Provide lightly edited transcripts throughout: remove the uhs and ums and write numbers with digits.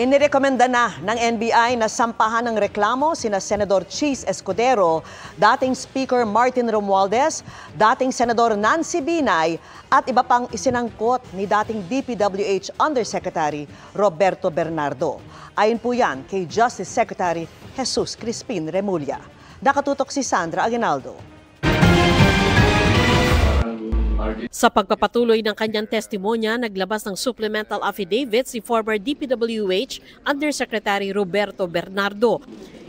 Inirekomenda na ng NBI na sampahan ng reklamo sina Senador Chis Escudero, dating Speaker Martin Romualdez, dating Senador Nancy Binay at iba pang isinangkot ni dating DPWH Undersecretary Roberto Bernardo. Ayon po yan kay Justice Secretary Jesus Crispin Remulla. Nakatutok si Sandra Aguinaldo. Sa pagpapatuloy ng kanyang testimonya, naglabas ng supplemental affidavit si former DPWH Undersecretary Roberto Bernardo.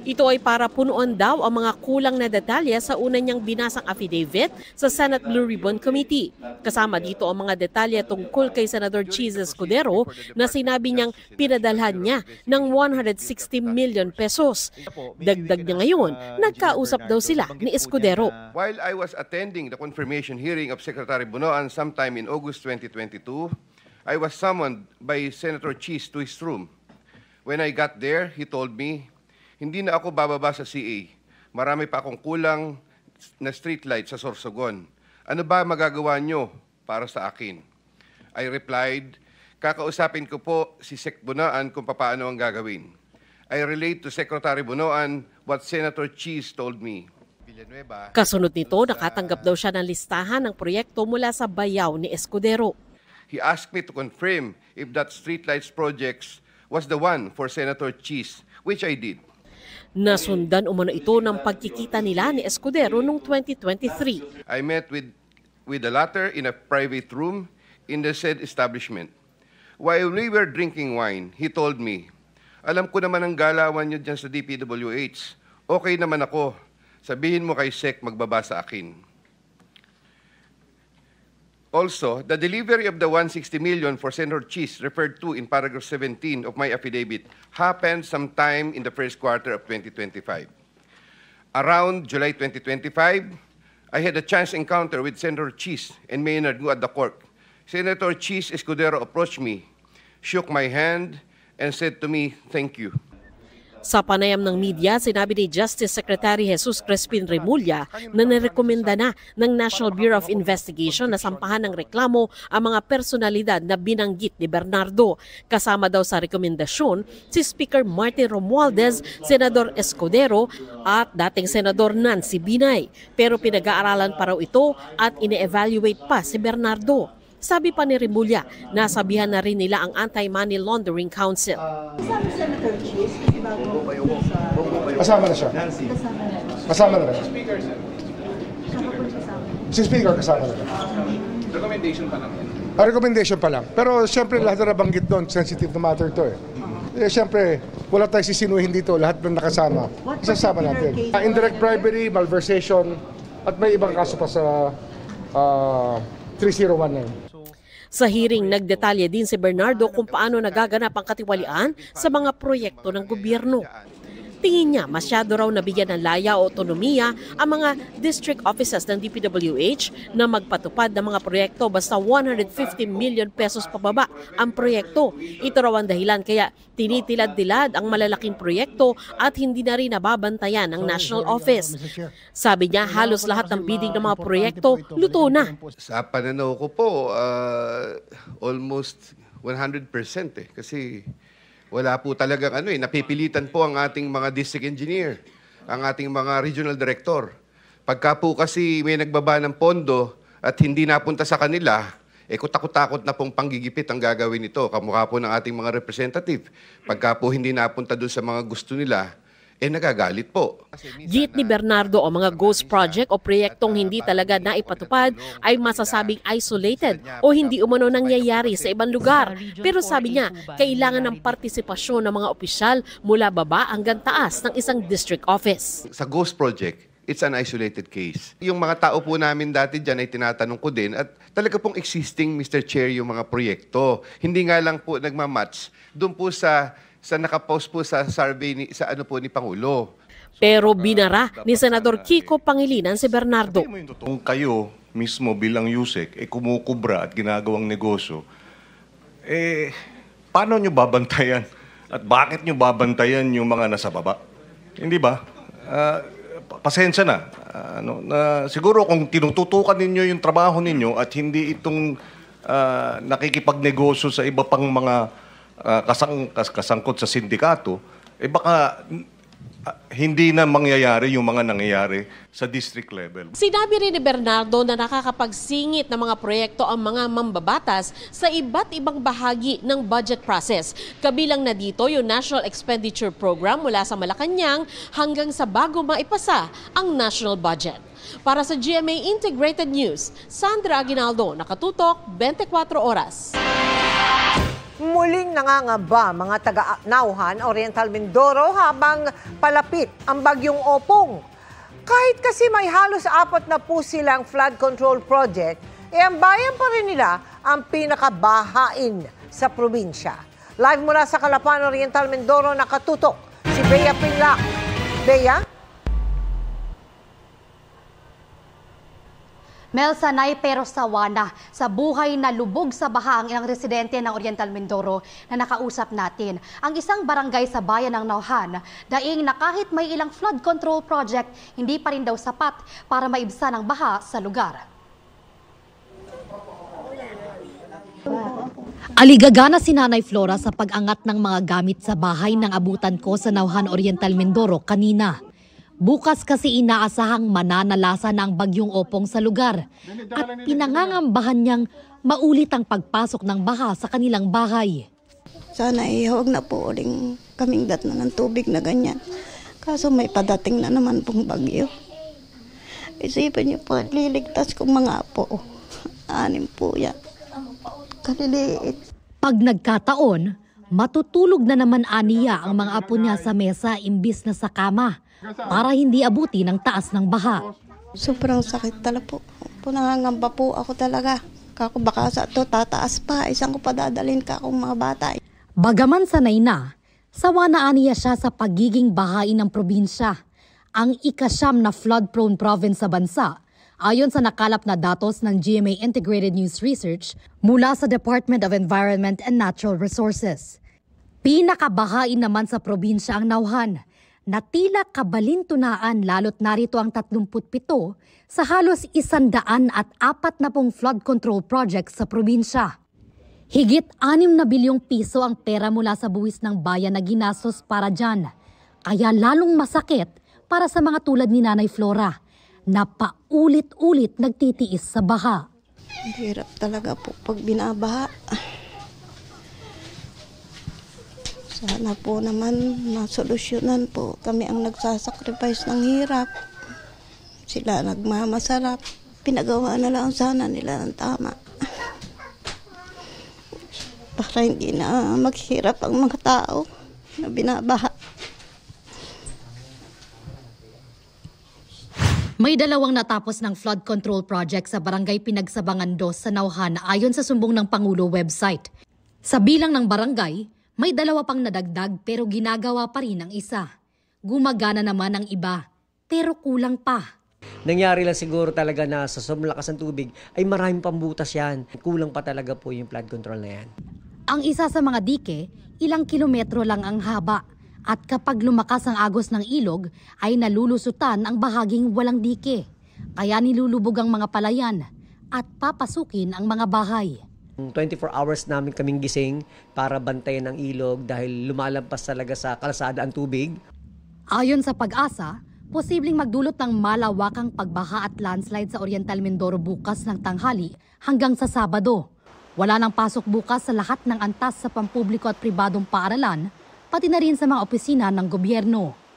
Ito ay para punuan daw ang mga kulang na detalye sa una niyang binasang affidavit sa Senate Blue Ribbon Committee. Kasama dito ang mga detalye tungkol kay Senador Chis Escudero na sinabi niyang pinadalhan niya ng 160 million pesos. Dagdag niya ngayon, nagkausap daw sila ni Escudero. While I was attending the confirmation hearing of Secretary Bunoan sometime in August 2022, I was summoned by Senator Chis to his room. When I got there, he told me, hindi na ako bababa sa CA. Marami pa akong kulang na streetlight sa Sorsogon. Ano ba magagawa nyo para sa akin? I replied, kakausapin ko po si Sec Bunoan kung paano ang gagawin. I relate to Secretary Bunoan what Senator Chis told me. Kasunod nito, nakatanggap daw siya ng listahan ng proyekto mula sa bayaw ni Escudero. He asked me to confirm if that streetlights projects was the one for Senator Chis, which I did. Nasundan umano ito ng pagkikita nila ni Escudero noong 2023. I met with the latter in a private room in the said establishment. While we were drinking wine, he told me, alam ko naman ang galawan niyo dyan sa DPWH. Okay naman ako. Sabihin mo kay Sec magbaba sa akin. Also, the delivery of the 160 million for Senator Chis referred to in paragraph 17 of my affidavit happened sometime in the first quarter of 2025. Around July 2025, I had a chance encounter with Senator Chis and Maynard Ngu at the court. Senator Chis Escudero approached me, shook my hand, and said to me, thank you. Sa panayam ng media, sinabi ni Justice Secretary Jesus Crispin Remulla na nirekomenda na ng National Bureau of Investigation na sampahan ng reklamo ang mga personalidad na binanggit ni Bernardo. Kasama daw sa rekomendasyon si Speaker Martin Romualdez, Senador Escudero at dating Senador Nancy Binay. Pero pinag-aaralan pa raw ito at ine-evaluate pa si Bernardo. Sabi pa ni Remulla, nasabihan na rin nila ang Anti-Money Laundering Council. Kasama Senator Chis? Kasama na siya. Kasama na rin. Si Speaker kasama na rin. Recommendation pa lang yan? Recommendation pa lang. Pero siyempre lahat na nabanggit doon, sensitive na matter to eh. Siyempre, wala tayong sisinuhin dito, lahat ng nakasama. Isasama natin. Indirect bribery, malversation, at may ibang kaso pa sa 301 na yun. Sa hearing, nagdetalye din si Bernardo kung paano nagaganap ang katiwalian sa mga proyekto ng gobyerno. Tingin niya masyado raw nabigyan ng laya o otonomiya ang mga district offices ng DPWH na magpatupad ng mga proyekto basta 150 million pesos pababa ang proyekto. Ito raw ang dahilan kaya tinitilad-tilad ang malalaking proyekto at hindi na rin nababantayan ng National Office. Sabi niya halos lahat ng bidding ng mga proyekto luto na. Sa pananaw ko po, almost 100% eh. Kasi wala po talagang napipilitan po ang ating mga district engineer, ang ating mga regional director. Pagka po kasi may nagbaba ng pondo at hindi napunta sa kanila, kutakot-takot na pong panggigipit ang gagawin nito. Kamukha po ng ating mga representative. Pagka po hindi napunta doon sa mga gusto nila, nagagalit po. Git ni Bernardo o mga ghost project o proyektong hindi talaga naipatupad ay masasabing isolated o hindi umano nangyayari sa ibang lugar. Pero sabi niya, kailangan ng partisipasyon ng mga opisyal mula baba hanggang taas ng isang district office. Sa ghost project, it's an isolated case. Yung mga tao po namin dati dyan ay tinatanong ko din at talaga pong existing, Mr. Chair, yung mga proyekto. Hindi nga lang po nagmamatch doon po sa nakapost po sa survey ni Pangulo. Pero binara ni Senador Kiko Pangilinan si Bernardo. Kung kayo mismo bilang USEC kumukubra at ginagawang negosyo, paano nyo babantayan? At bakit nyo babantayan yung mga nasa baba? Hindi ba? Pasensya na. Siguro kung tinututukan ninyo yung trabaho ninyo at hindi itong nakikipagnegosyo sa iba pang mga kasangkot sa sindikato, baka hindi na mangyayari yung mga nangyayari sa district level. Sinabi rin ni Bernardo na nakakapagsingit ng mga proyekto ang mga mambabatas sa iba't ibang bahagi ng budget process. Kabilang na dito yung National Expenditure Program mula sa Malacanang hanggang sa bago maipasa ang national budget. Para sa GMA Integrated News, Sandra Aguinaldo, nakatutok 24 oras. Muling nangangamba mga taga-Nauhan, Oriental Mindoro habang palapit ang bagyong Opong. Kahit kasi may halos 4 na po silang flood control project, ang bayan pa rin nila ang pinakabahain sa probinsya. Live mula sa Calapan, Oriental Mindoro, nakatutok si Bea Pinlac. Bea? Mel, sanay pero sawana sa buhay na lubog sa baha ang ilang residente ng Oriental Mindoro na nakausap natin. Ang isang barangay sa bayan ng Nauhan, daing na kahit may ilang flood control project, hindi pa rin daw sapat para maibsan ang baha sa lugar. Aligaga na si Nanay Flora sa pag-angat ng mga gamit sa bahay ng abutan ko sa Nauhan, Oriental Mindoro kanina. Bukas kasi inaasahang mananalasa na ang bagyong Opong sa lugar at pinangangambahan niyang maulit ang pagpasok ng baha sa kanilang bahay. Sana huwag na po uling kaming datna ng tubig na ganyan. Kaso may padating na naman pong bagyo. Isipin niyo po, liligtas kong mga apo. 6 po yan. Kaliliit. Pag nagkataon, matutulog na naman aniya ang mga apo niya sa mesa imbis na sa kama para hindi abuti ng taas ng baha. Sobrang sakit talaga po. Nangangamba po ako talaga. Kako baka sa to tataas pa. Isang ko pa dadalhin kakong mga bata. Bagaman sanay na, sawa na aniya siya sa pagiging bahain ng probinsya. Ang ika-9 na flood-prone province sa bansa, ayon sa nakalap na datos ng GMA Integrated News Research mula sa Department of Environment and Natural Resources. Pinakabahain naman sa probinsya ang Nauhan, na tila kabalintunaan lalo't narito ang 37 sa halos 140 flood control projects sa probinsya. Higit 6 na bilyong piso ang pera mula sa buwis ng bayan na ginastos para dyan. Kaya lalong masakit para sa mga tulad ni Nanay Flora na paulit-ulit nagtitiis sa baha. Hirap talaga po pag binabaha. Sana po naman masolusyonan po. Kami ang nagsasacrifice ng hirap. Sila nagmamasarap. Pinagawa na lang sana nila ng tama. Para hindi na maghirap ang mga tao na binabaha. May 2 natapos ng flood control project sa Barangay Pinagsabangan 2 sa Nauhan ayon sa sumbong ng Pangulo website. Sa bilang ng barangay, may 2 pang nadagdag pero ginagawa pa rin ang isa. Gumagana naman ang iba, pero kulang pa. Nangyari lang siguro talaga na sa sobrang lakas ng tubig ay maraming pambutas yan. Kulang pa talaga po yung flood control na yan. Ang isa sa mga dike, ilang kilometro lang ang haba. At kapag lumakas ang agos ng ilog, ay nalulusutan ang bahaging walang dike. Kaya nilulubog ang mga palayan at papasukin ang mga bahay. 24 hours namin kaming gising para bantayan ang ilog dahil lumalampas talaga sa kalsada ang tubig. Ayon sa Pag-asa, posibleng magdulot ng malawakang pagbaha at landslide sa Oriental Mindoro bukas ng tanghali hanggang sa Sabado. Wala nang pasok bukas sa lahat ng antas sa pampubliko at pribadong paaralan, pati na rin sa mga opisina ng gobyerno.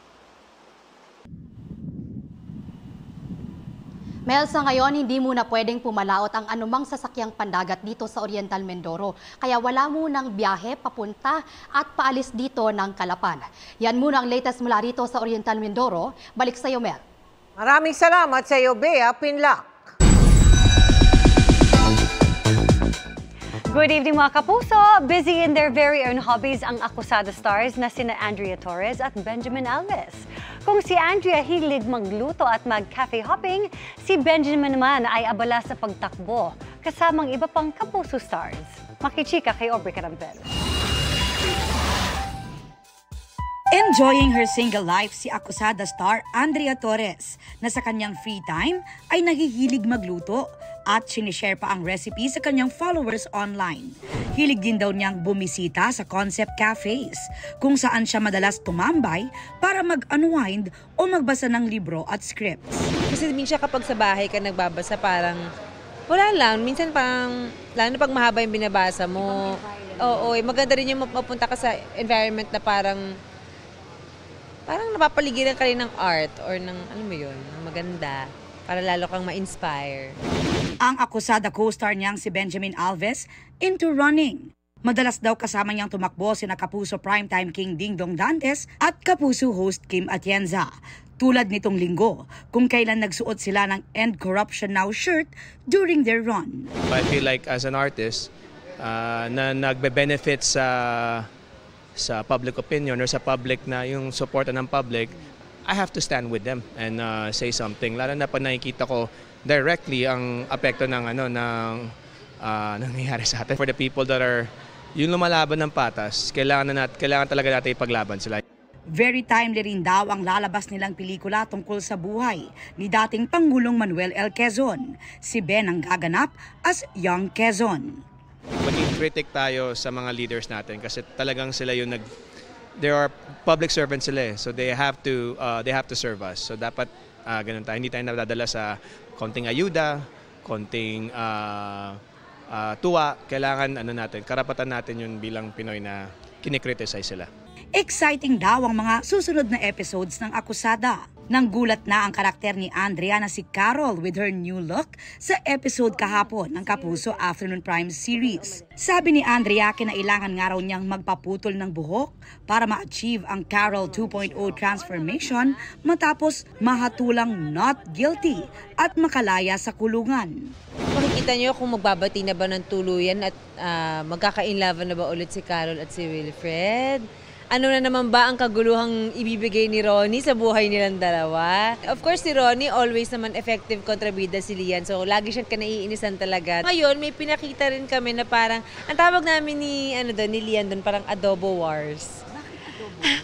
Mel, sa ngayon, hindi muna pwedeng pumalaot ang anumang sasakyang pandagat dito sa Oriental Mindoro. Kaya wala munang biyahe papunta at paalis dito ng Calapan. Yan muna ang latest mula rito sa Oriental Mindoro. Balik sa iyo, Mel. Maraming salamat sa iyo, Bea Pinlac. Good evening mga kapuso! Busy in their very own hobbies ang akusada stars na sina Andrea Torres at Benjamin Alves. Kung si Andrea hilig magluto at mag-cafe hopping, si Benjamin naman ay abala sa pagtakbo, kasamang iba pang kapuso stars. Makichika kay Aubrey Carampel. Enjoying her single life si akusada star Andrea Torres na sa kanyang free time ay nahihilig magluto at sinishare pa ang recipe sa kanyang followers online. Hilig din daw niyang bumisita sa concept cafes, kung saan siya madalas tumambay para mag-unwind o magbasa ng libro at scripts. Kasi minsan kapag sa bahay ka nagbabasa, parang wala lang. Minsan parang, lalo na pag mahaba yung binabasa mo, oo, maganda rin yung mapunta ka sa environment na parang napapaligiran ka rin ng art or ng, ano mo yun, maganda, para lalo kang ma-inspire. Ang akusada co-star niyang si Benjamin Alves into running. Madalas daw kasama niyang tumakbo sina Kapuso Primetime King Dingdong Dantes at Kapuso host Kim Atienza. Tulad nitong linggo, kung kailan nagsuot sila ng End Corruption Now shirt during their run. I feel like as an artist, na nagbe-benefit sa public opinion or sa public na yung suporta ng public, I have to stand with them and say something. Lalo na pag nakikita ko directly ang apekto ng nangyayari sa atin. For the people that are yung lumalaban ng patas, kailangan talaga natin ipaglaban sila. Very timely rin daw ang lalabas nilang pelikula tungkol sa buhay ni dating Pangulong Manuel L. Quezon. Si Ben ang gaganap as Young Quezon. Maging critic tayo sa mga leaders natin kasi talagang sila yung they are public servants sila, so they have to serve us. So dapat ganun tayo, hindi tayo nadadala sa konting ayuda, konting tuwa. Kailangan karapatan natin yun bilang Pinoy na kinikriticize sila. Exciting daw ang mga susunod na episodes ng Akusada. Nanggulat na ang karakter ni Andrea na si Carol with her new look sa episode kahapon ng Kapuso Afternoon Prime series. Sabi ni Andrea, kinailangan nga raw niyang magpaputol ng buhok para ma-achieve ang Carol 2.0 transformation matapos mahatulang not guilty at makalaya sa kulungan. Makikita niyo kung magbabati na ba ng tuluyan at magkaka-inlove na ba ulit si Carol at si Wilfred. Ano na naman ba ang kaguluhang ibibigay ni Ronnie sa buhay nilang dalawa? Of course, si Ronnie always naman effective kontrabida si Lian. So, lagi siyang kanaiinisan talaga. Ngayon, may pinakita rin kami na parang, ang tawag namin ni Lian doon, parang adobo wars.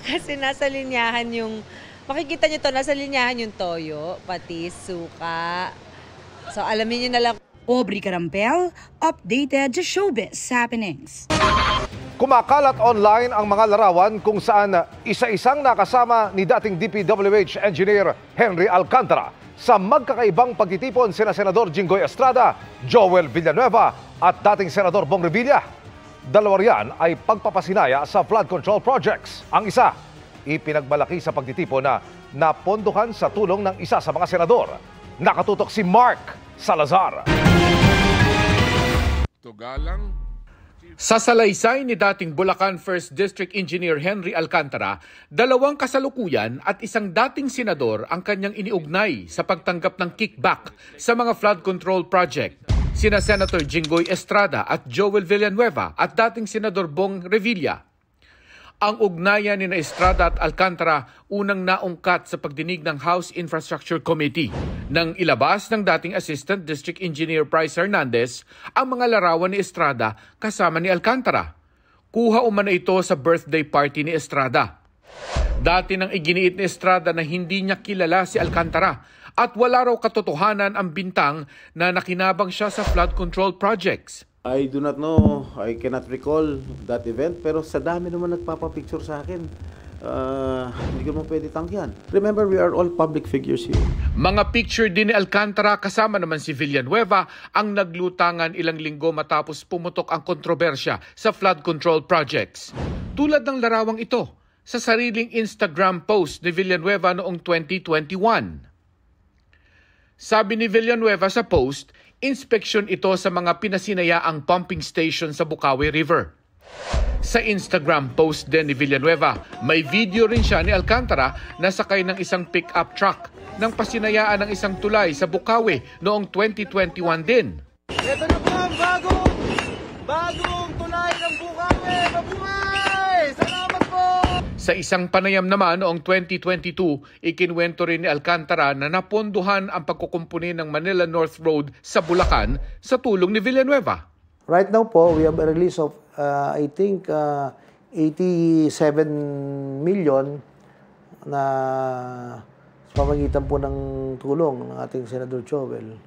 Kasi nasa linyahan yung, makikita niyo to, nasa linyahan yung toyo, patis, suka. So, alamin niyo na lang. Aubrey Carampel, updated sa showbiz happenings. Kumakalat online ang mga larawan kung saan isa-isang nakasama ni dating DPWH Engineer Henry Alcantara sa magkakaibang pagtitipon sina Senador Jinggoy Estrada, Joel Villanueva at dating Senador Bong Revilla. Dalawa riyan ay pagpapasinaya sa flood control projects. Ang isa, ipinagmalaki sa pagtitipon na napondohan sa tulong ng isa sa mga senador. Nakatutok si Mark Salazar. Tugalang sa salaysay ni dating Bulacan 1st District Engineer Henry Alcantara, 2 kasalukuyan at isang dating senador ang kanyang iniugnay sa pagtanggap ng kickback sa mga flood control project. Sina Senator Jinggoy Estrada at Joel Villanueva at dating Senador Bong Revilla. Ang ugnayan ni Estrada at Alcantara unang naungkat sa pagdinig ng House Infrastructure Committee nang ilabas ng dating Assistant District Engineer Bryce Hernandez ang mga larawan ni Estrada kasama ni Alcantara. Kuha umano ito sa birthday party ni Estrada. Dati nang iginiit ni Estrada na hindi niya kilala si Alcantara at wala raw katotohanan ang bintang na nakinabang siya sa flood control projects. I do not know, I cannot recall that event, pero sa dami naman nagpapapicture sa akin. Hindi ko naman pwede tanggihan. Remember, we are all public figures here. Mga picture din ni Alcantara kasama naman si Villanueva ang naglutangan ilang linggo matapos pumutok ang kontrobersya sa flood control projects. Tulad ng larawang ito sa sariling Instagram post ni Villanueva noong 2021. Sabi ni Villanueva sa post, inspeksyon ito sa mga pinasinayaang pumping station sa Bukawi River. Sa Instagram post din ni Villanueva, may video rin siya ni Alcantara na sakay ng isang pick-up truck nang pasinayaan ng isang tulay sa Bukawi noong 2021 din. Ito na po ang bagong tulay ng Bukawi! Mabuhay! Salamat po! Sa isang panayam naman noong 2022, ikinwento rin ni Alcantara na naponduhan ang pagkukumpuni ng Manila North Road sa Bulacan sa tulong ni Villanueva. Right now po, we have a release of, I think, 87 million na sa pamagitan po ng tulong ng ating Senador Joel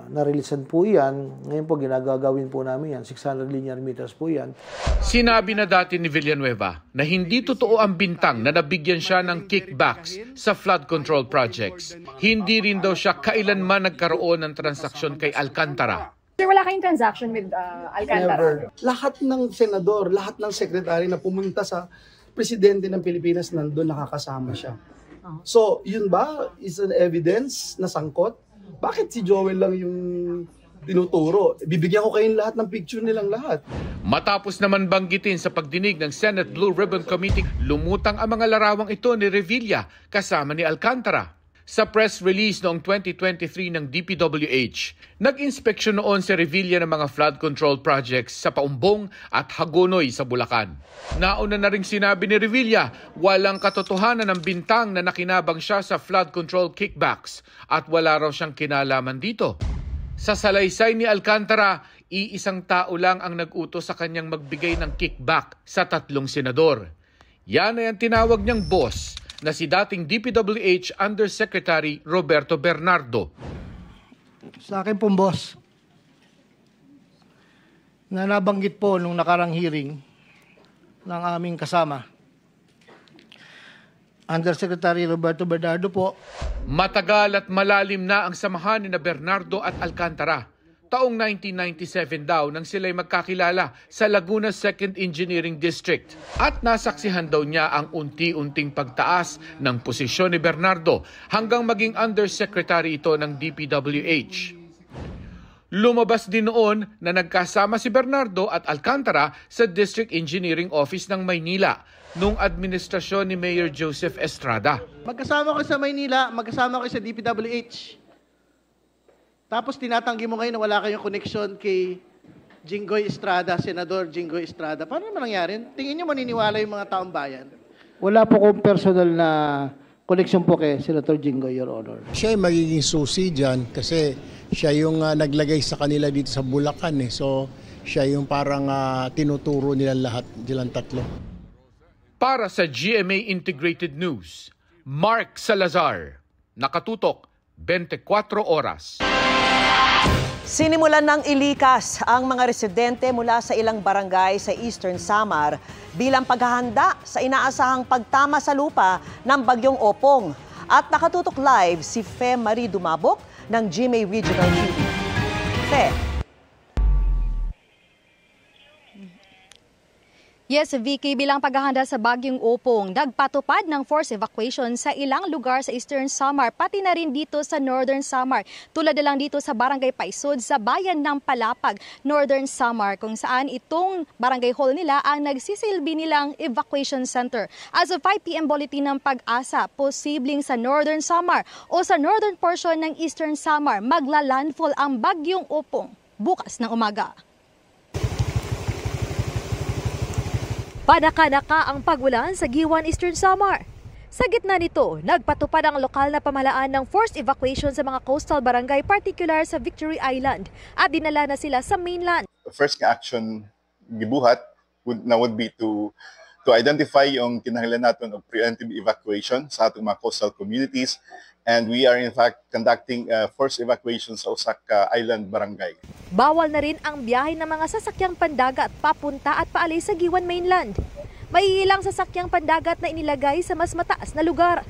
narilisan po yan. Ngayon po, ginagagawin po namin yan. 600 linear meters po yan. Sinabi na dati ni Villanueva na hindi totoo ang bintang na nabigyan siya ng kickbacks sa flood control projects. Hindi rin daw siya kailanman nagkaroon ng transaksyon kay Alcantara. Sir, wala kayong transaction with Alcantara? Never. Lahat ng senador, lahat ng sekretary na pumunta sa presidente ng Pilipinas, nandun nakakasama siya. So, yun ba is an evidence na sangkot? Bakit si Joel lang yung tinuturo? Bibigyan ko kayong lahat ng picture nilang lahat. Matapos naman banggitin sa pagdinig ng Senate Blue Ribbon Committee, lumutang ang mga larawang ito ni Revilla kasama ni Alcantara. Sa press release noong 2023 ng DPWH, nag-inspeksyon noon si Revilla ng mga flood control projects sa Paumbong at Hagonoy sa Bulacan. Nauna na ring sinabi ni Revilla, walang katotohanan ng bintang na nakinabang siya sa flood control kickbacks at wala raw siyang kinalaman dito. Sa salaysay ni Alcantara, iisang tao lang ang nag-utos sa kanyang magbigay ng kickback sa 3 senador. Yan ay ang tinawag niyang boss, na si dating DPWH Undersecretary Roberto Bernardo. Sa akin pong boss, na nabanggit po nung nakarang hearing ng aming kasama, Undersecretary Roberto Bernardo po. Matagal at malalim na ang samahan ni Bernardo at Alcantara. Taong 1997 daw nang sila'y magkakilala sa Laguna 2nd Engineering District at nasaksihan daw niya ang unti-unting pagtaas ng posisyon ni Bernardo hanggang maging undersecretary ito ng DPWH. Lumabas din noon na nagkasama si Bernardo at Alcantara sa District Engineering Office ng Maynila noong administrasyon ni Mayor Joseph Estrada. Magkasama ko sa Maynila, magkasama ko sa DPWH. Tapos tinatanggi mo ngayon na wala kayong connection kay Jinggoy Estrada, Senador Jinggoy Estrada. Paano naman nangyari? Tingin niyo maniniwala yung mga taong bayan? Wala po kong personal na connection po kay Senator Jinggoy, Your Honor. Siya ay magiging susi dyan kasi siya yung naglagay sa kanila dito sa Bulacan. So siya yung parang tinuturo nila lahat, silang 3. Para sa GMA Integrated News, Mark Salazar, nakatutok 24 oras. Sinimulan ng ilikas ang mga residente mula sa ilang barangay sa Eastern Samar bilang paghahanda sa inaasahang pagtama sa lupa ng Bagyong Opong. At nakatutok live si Fe Marie Dumabok ng GMA Regional TV. Fe. Yes, Vicky, bilang paghahanda sa Bagyong Opong, nagpatupad ng forced evacuation sa ilang lugar sa Eastern Samar, pati na rin dito sa Northern Samar. Tulad na lang dito sa Barangay Paisod sa bayan ng Palapag, Northern Samar, kung saan itong barangay hall nila ang nagsisilbi nilang evacuation center. As of 5 p.m. bulletin ng Pag-asa, posibleng sa Northern Samar o sa northern portion ng Eastern Samar magla-landfall ang Bagyong Opong bukas ng umaga. Padaka-daka ang pagulan sa Giwan, Eastern Samar. Sa gitna nito, nagpatupad ang lokal na pamahalaan ng forced evacuation sa mga coastal barangay, particular sa Victory Island, at dinala na sila sa mainland. The first action gibuhat would be to identify yung kinahanglan natin of preemptive evacuation sa ating mga coastal communities, and we are in fact conducting forced evacuation sa Osaka Island Barangay. Bawal na rin ang biyahe ng mga sasakyang pandagat papunta at paalis sa Giwan Mainland. May ilang sasakyang pandagat na inilagay sa mas mataas na lugar.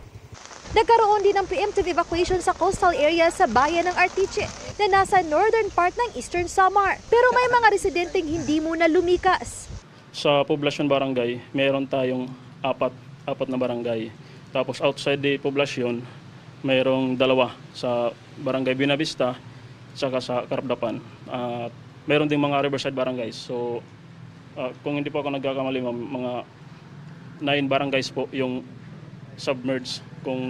Nagkaroon din ng preemptive evacuation sa coastal area sa bayan ng Artiche na nasa northern part ng Eastern Samar. Pero may mga residenteng hindi muna lumikas. Sa poblasyon barangay, meron tayong apat na barangay. Tapos outside the poblasyon, mayroong 2 sa Barangay Binavista saka sa Carapdapan. Meron ding mga riverside barangays. So kung hindi po ako nagkakamali, mga 9 barangays po yung submerged kung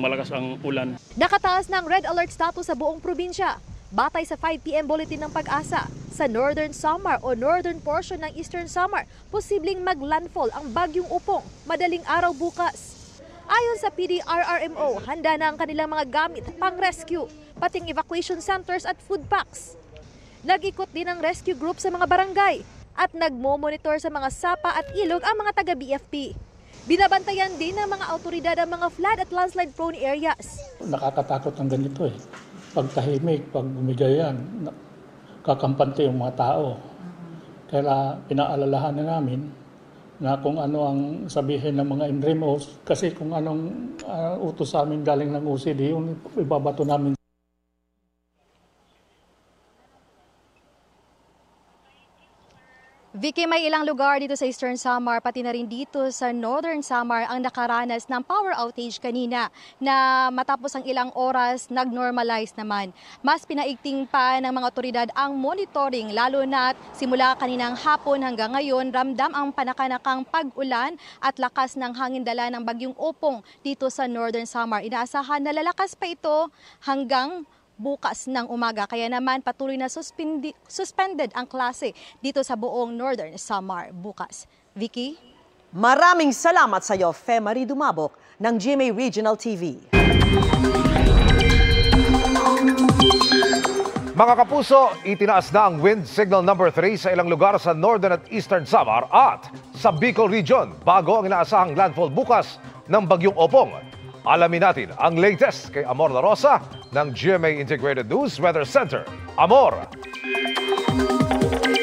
malakas ang ulan. Nakataas ng red alert status sa buong probinsya. Batay sa 5 p.m. bulletin ng Pag-asa, sa Northern Samar o northern portion ng Eastern Samar, posibleng maglandfall ang Bagyong Opong madaling araw bukas. Ayon sa PDRRMO, handa na ang kanilang mga gamit pang-rescue, pating evacuation centers at food packs. Nag-ikot din ang rescue group sa mga barangay at nagmo-monitor sa mga sapa at ilog ang mga taga-BFP. Binabantayan din ng mga autoridad ang mga flood at landslide prone areas. Nakakatakot ang ganito eh. Pag tahimik, pag bumigay yan, kakampante yung mga tao. Kaya pinaalalahan na namin na kung ano ang sabihin ng mga INRIMOS, kasi kung anong utos sa amin galing ng OCD, yung ibabato namin. Vicky, may ilang lugar dito sa Eastern Samar, pati na rin dito sa Northern Samar ang nakaranas ng power outage kanina na matapos ang ilang oras, nag-normalize naman. Mas pinaigting pa ng mga otoridad ang monitoring, lalo na simula kaninang hapon hanggang ngayon, ramdam ang panakanakang pag-ulan at lakas ng hangin dala ng bagyong Opong dito sa Northern Samar. Inaasahan na lalakas pa ito hanggang bukas ng umaga. Kaya naman patuloy na suspended ang klase dito sa buong Northern Samar bukas. Vicky? Maraming salamat sa iyo, Fe Marie Dumabok ng GMA Regional TV. Mga kapuso, itinaas na ang wind signal number 3 sa ilang lugar sa Northern at Eastern Samar at sa Bicol Region bago ang inaasahang landfall bukas ng bagyong Opong. Alamin natin ang latest kay Amor La Rosa ng GMA Integrated News Weather Center. Amor!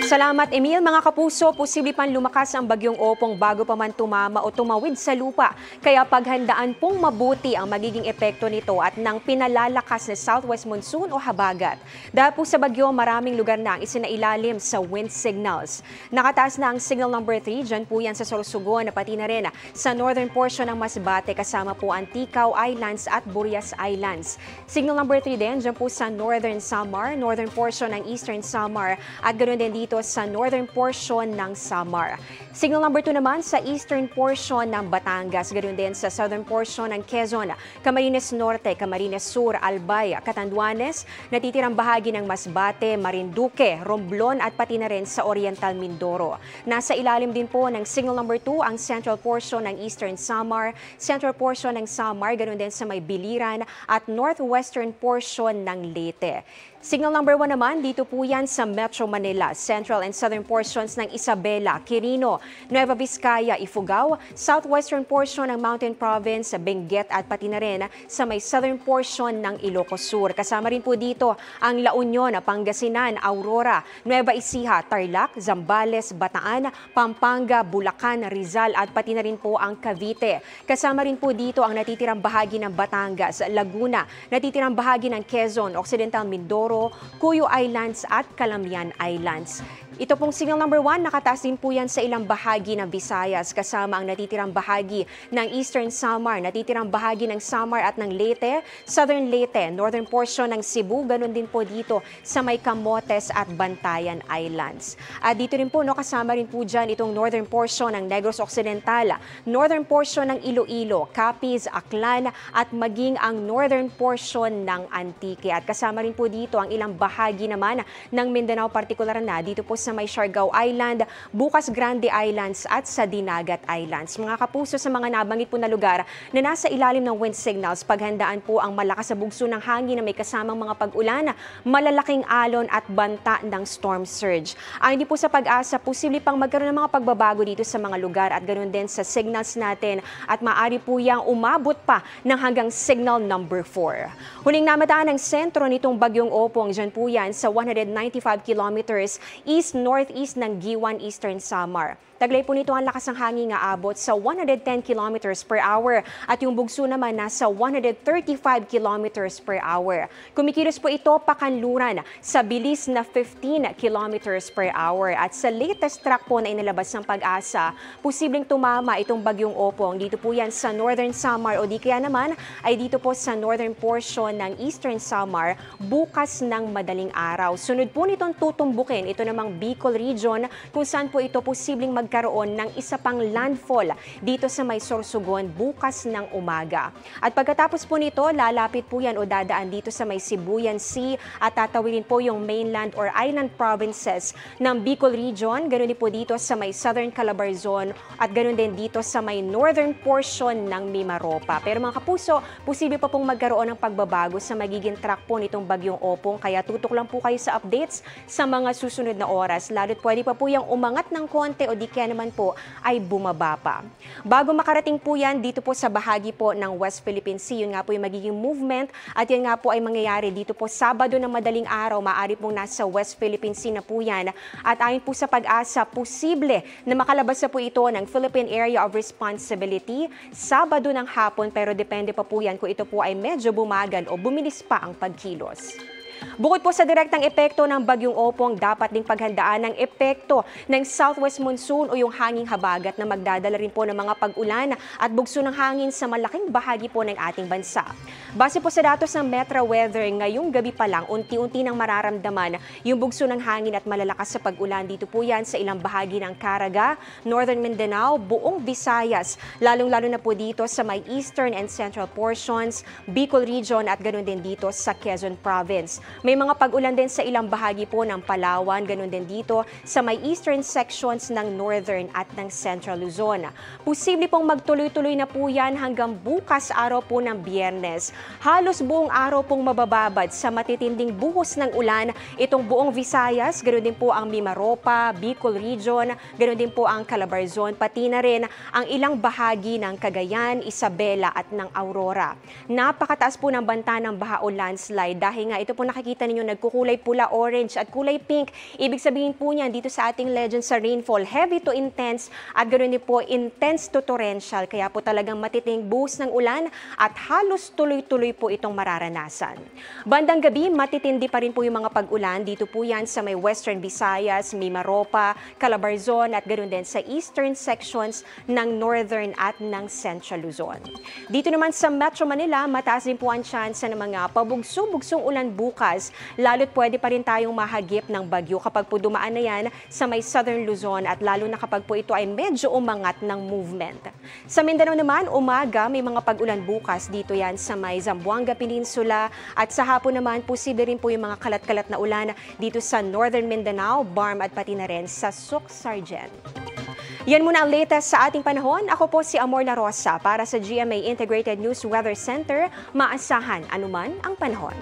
Salamat, Emil. Mga kapuso, posible pang lumakas ang bagyong Opong bago pa man tumama o tumawid sa lupa. Kaya paghandaan pong mabuti ang magiging epekto nito at ng pinalalakas na southwest monsoon o habagat. Dahil po sa bagyo, maraming lugar na ang isinailalim sa wind signals. Nakataas na ang signal number 3, dyan po yan sa Sorsogon, pati na rin sa northern portion ng Masbate, kasama po ang Ticao Islands at Burias Islands. Signal number 3 din, dyan po sa northern Samar, northern portion ng eastern Samar, at ganoon din dito sa northern portion ng Samar. Signal number 2 naman sa eastern portion ng Batangas, ganoon din sa southern portion ng Quezon, Camarines Norte, Camarines Sur, Albay, Catanduanes, natitirang bahagi ng Masbate, Marinduque, Romblon at pati na rin sa Oriental Mindoro. Nasa ilalim din po ng signal number 2 ang central portion ng eastern Samar, central portion ng Samar, ganoon din sa may Biliran at northwestern portion ng Leyte. Signal number 1 naman, dito po yan sa Metro Manila, central and southern portions ng Isabela, Quirino, Nueva Vizcaya, Ifugao, southwestern portion ng Mountain Province, Benguet at pati na rin sa may southern portion ng Ilocos Sur. Kasama rin po dito ang La Union, Pangasinan, Aurora, Nueva Ecija, Tarlac, Zambales, Bataan, Pampanga, Bulacan, Rizal at pati na rin po ang Cavite. Kasama rin po dito ang natitirang bahagi ng Batangas, Laguna, natitirang bahagi ng Quezon, Occidental Mindoro, Cuyo Islands at Calamian Islands. Ito pong signal number 1, nakataas din po yan sa ilang bahagi ng Visayas, kasama ang natitirang bahagi ng Eastern Samar, natitirang bahagi ng Samar at ng Leyte, Southern Leyte, northern portion ng Cebu, ganun din po dito sa may Camotes at Bantayan Islands. At dito rin po, kasama rin po dyan itong northern portion ng Negros Occidental, northern portion ng Iloilo, Capiz, Aklan at maging ang northern portion ng Antique. At kasama rin po dito ang ilang bahagi naman ng Mindanao, partikular na dito po sa may Siargao Island, Bukas Grande Islands at sa Dinagat Islands. Mga kapuso, sa mga nabanggit po na lugar na nasa ilalim ng wind signals, paghandaan po ang malakas na bugso ng hangin na may kasamang mga pag-ulan, malalaking alon at banta ng storm surge. Ayon din po sa Pag-asa, posible pang magkaroon ng mga pagbabago dito sa mga lugar at ganoon din sa signals natin at maaari po yang umabot pa ng hanggang signal number 4. Huling namataan ang sentro nitong bagyong Opong, dyan po yan sa 195 kilometers east-northeast ng Giwan, Eastern Samar. Taglay po nito ang lakas ng hangin nga abot sa 110 kilometers per hour at yung bugso naman nasa 135 kilometers per hour. Kumikilos po ito pakanluran sa bilis na 15 kilometers per hour at sa latest track po na inilabas ng Pag-asa, posibleng tumama itong bagyong Opong. Dito po yan sa Northern Samar o di kaya naman ay dito po sa northern portion ng Eastern Samar bukas ng madaling araw. Sunod po nitong tutumbukin ito namang Bicol Region kung saan po ito posibleng magkaroon ng isa pang landfall dito sa may Sorsogon bukas ng umaga. At pagkatapos po nito, lalapit po yan o dadaan dito sa may Sibuyan Sea at tatawidin po yung mainland or island provinces ng Bicol Region. Ganun din po dito sa may Southern Calabarzon at ganun din dito sa may northern portion ng Mimaropa. Pero mga kapuso, posible pa pong magkaroon ng pagbabago sa magiging track po nitong bagyong Opong. Kaya tutok lang po kayo sa updates sa mga susunod na oras. Visayas, lalo't pwede pa po yung umangat ng konti o di kaya naman po ay bumaba pa. Bago makarating po yan dito po sa bahagi po ng West Philippine Sea, yun nga po yung magiging movement at yan nga po ay mangyayari dito po Sabado ng madaling araw, maaari pong nasa West Philippine Sea na po yan. At ayon po sa Pag-asa, posible na makalabas na po ito ng Philippine Area of Responsibility Sabado ng hapon, pero depende pa po yan kung ito po ay medyo bumagal o bumilis pa ang pagkilos. Bukod po sa direktang epekto ng Bagyong Opong, dapat ding paghandaan ng epekto ng southwest monsoon o yung hanging habagat na magdadala rin po ng mga pag-ulan at bugso ng hangin sa malaking bahagi po ng ating bansa. Base po sa datos ng Metro Weather, ngayong gabi pa lang, unti-unti nang mararamdaman yung bugso ng hangin at malalakas sa pag-ulan. Dito po yan sa ilang bahagi ng Caraga, Northern Mindanao, buong Visayas, lalong-lalo na po dito sa may eastern and central portions, Bicol Region at ganoon din dito sa Quezon Province. May mga pag-ulan din sa ilang bahagi po ng Palawan, ganoon din dito sa may eastern sections ng northern at ng central Luzon. Posible pong magtuloy-tuloy na po yan hanggang bukas araw po ng Biyernes. Halos buong araw pong mabababad sa matitinding buhos ng ulan itong buong Visayas, ganoon din po ang Mimaropa, Bicol Region, ganoon din po ang Calabarzon, pati na rin ang ilang bahagi ng Cagayan, Isabela at ng Aurora. Napakataas po ng banta ng baha o landslide dahil nga ito po nakikita ninyo nagkukulay pula, orange at kulay pink. Ibig sabihin po niyan dito sa ating legend sa rainfall, heavy to intense at ganoon din po intense to torrential. Kaya po talagang matitinding buhos ng ulan at halos tuloy-tuloy po itong mararanasan. Bandang gabi, matitindi pa rin po yung mga pag-ulan. Dito po yan sa may western Visayas, Mimaropa, Calabarzon at ganoon din sa eastern sections ng northern at ng central Luzon. Dito naman sa Metro Manila, mataas din po ang chance ng mga pabugso-bugsong ulan bukas, lalo't pwede pa rin tayong mahagip ng bagyo kapag po dumaan na yan sa may southern Luzon at lalo na kapag po ito ay medyo umangat ng movement. Sa Mindanao naman, umaga may mga pag-ulan bukas dito yan sa may Zamboanga Peninsula at sa hapon naman posible rin po yung mga kalat-kalat na ulan dito sa northern Mindanao, Barm at pati na rin sa Suc Sargen. Yan muna ang latest sa ating panahon. Ako po si Amor La Rosa para sa GMA Integrated News Weather Center. Maasahan anuman ang panahon.